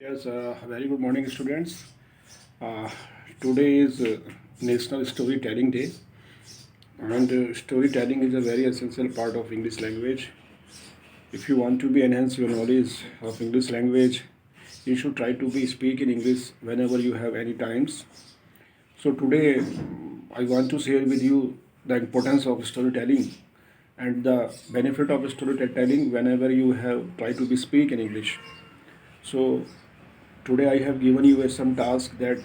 Yes, very good morning, students. Today is National Storytelling Day, and storytelling is a very essential part of English language. If you want to be enhance your knowledge of English language, you should try to be speak in English whenever you have any times. So today, I want to share with you the importance of storytelling and the benefit of storytelling whenever you have try to be speak in English. So today I have given you some task that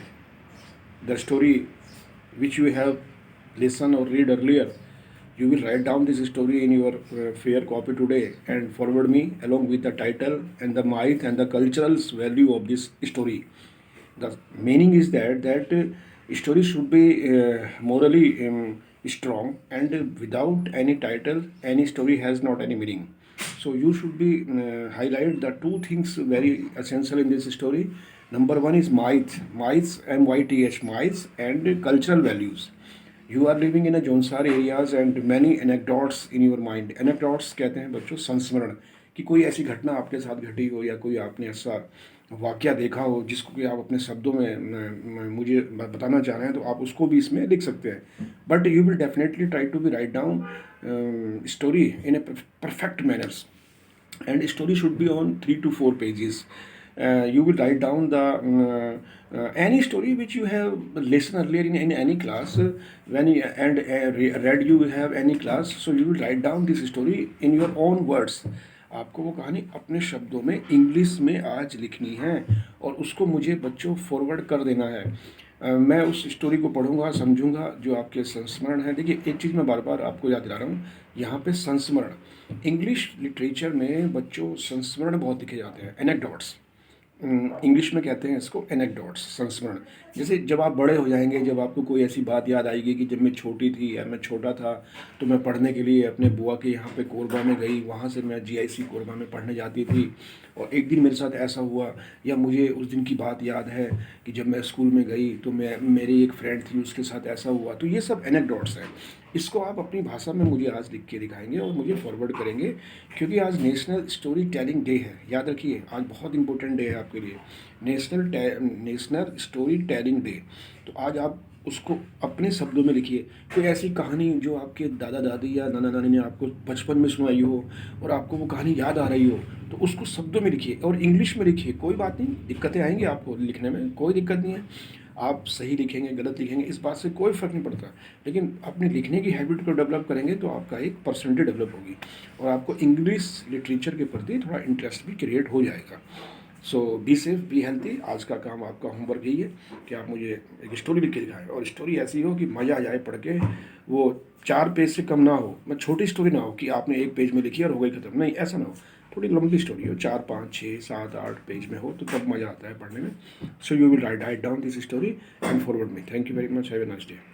the story which you have listened or read earlier, you will write down this story in your fair copy today and forward me along with the title and the myth and the cultural value of this story. The meaning is that story should be morally strong, and without any title any story has not any meaning. So you should be highlight the two things very essential in this story. Number one is myths, myth, myths and cultural values. You are living in a Jonsar areas and many anecdotes in your mind. Anecdotes कहते हैं बच्चों संस्मरण, कि कोई ऐसी घटना आपके साथ घटी हो या कोई आपने ऐसा वाकया देखा हो जिसको कि आप अपने शब्दों में मुझे बताना चाह रहे हैं, तो आप उसको भी इसमें लिख सकते हैं. But you will definitely try to be write down story in a perfect manners, and story should be on 3 to 4 pages. You will write down the any story which you have listened earlier in any class, when you, and read you have any class, so you will write down this story in your own words. आपको वो कहानी अपने शब्दों में English में आज लिखनी है और उसको मुझे बच्चों फॉरवर्ड कर देना है. मैं उस स्टोरी को पढ़ूंगा, समझूंगा, जो आपके संस्मरण है. देखिए एक चीज़ मैं बार बार आपको याद दिला रहा हूँ, यहाँ पे संस्मरण इंग्लिश लिटरेचर में बच्चों संस्मरण बहुत लिखे जाते हैं. एनेक्डोट्स इंग्लिश में कहते हैं इसको, एनेक्डोट्स, संस्मरण. जैसे जब आप बड़े हो जाएंगे, जब आपको कोई ऐसी बात याद आएगी कि जब मैं छोटी थी या मैं छोटा था तो मैं पढ़ने के लिए अपने बुआ के यहाँ पे कोरबा में गई, वहाँ से मैं जीआईसी कोरबा में पढ़ने जाती थी और एक दिन मेरे साथ ऐसा हुआ, या मुझे उस दिन की बात याद है कि जब मैं स्कूल में गई तो मेरी एक फ्रेंड थी, उसके साथ ऐसा हुआ. तो ये सब एनेक्डोट्स हैं. इसको आप अपनी भाषा में मुझे आज लिख के दिखाएंगे और मुझे फॉरवर्ड करेंगे, क्योंकि आज नेशनल स्टोरी टेलिंग डे है. याद रखिए आज बहुत इंपॉर्टेंट डे है आपके लिए, नेशनल स्टोरी टेलिंग डे. तो आज आप उसको अपने शब्दों में लिखिए. कोई ऐसी कहानी जो आपके दादा दादी या नाना नानी ने आपको बचपन में सुनाई हो और आपको वो कहानी याद आ रही हो, तो उसको शब्दों में लिखिए और इंग्लिश में लिखिए. कोई बात नहीं, दिक्कतें आएंगी आपको लिखने में, कोई दिक्कत नहीं है. आप सही लिखेंगे गलत लिखेंगे इस बात से कोई फ़र्क नहीं पड़ता, लेकिन अपनी लिखने की हैबिट को डेवलप करेंगे तो आपका एक पर्सनैलिटी डेवलप होगी और आपको इंग्लिश लिटरेचर के प्रति थोड़ा इंटरेस्ट भी क्रिएट हो जाएगा. सो बी सेफ, बी हेल्थी. आज का काम, आपका होमवर्क यही है कि आप मुझे एक स्टोरी लिख के दिखाएं, और स्टोरी ऐसी हो कि मज़ा आ जाए पढ़ के. वो 4 पेज से कम ना हो, मैं छोटी स्टोरी ना हो कि आपने एक पेज में लिखी और हो गई खत्म. नहीं, ऐसा ना हो. थोड़ी लंबी स्टोरी हो, 4, 5, 6, 7, 8 पेज में हो, तो तब मज़ा आता है पढ़ने में. So you will write down this story and forward me. Thank you very much. Have a nice day.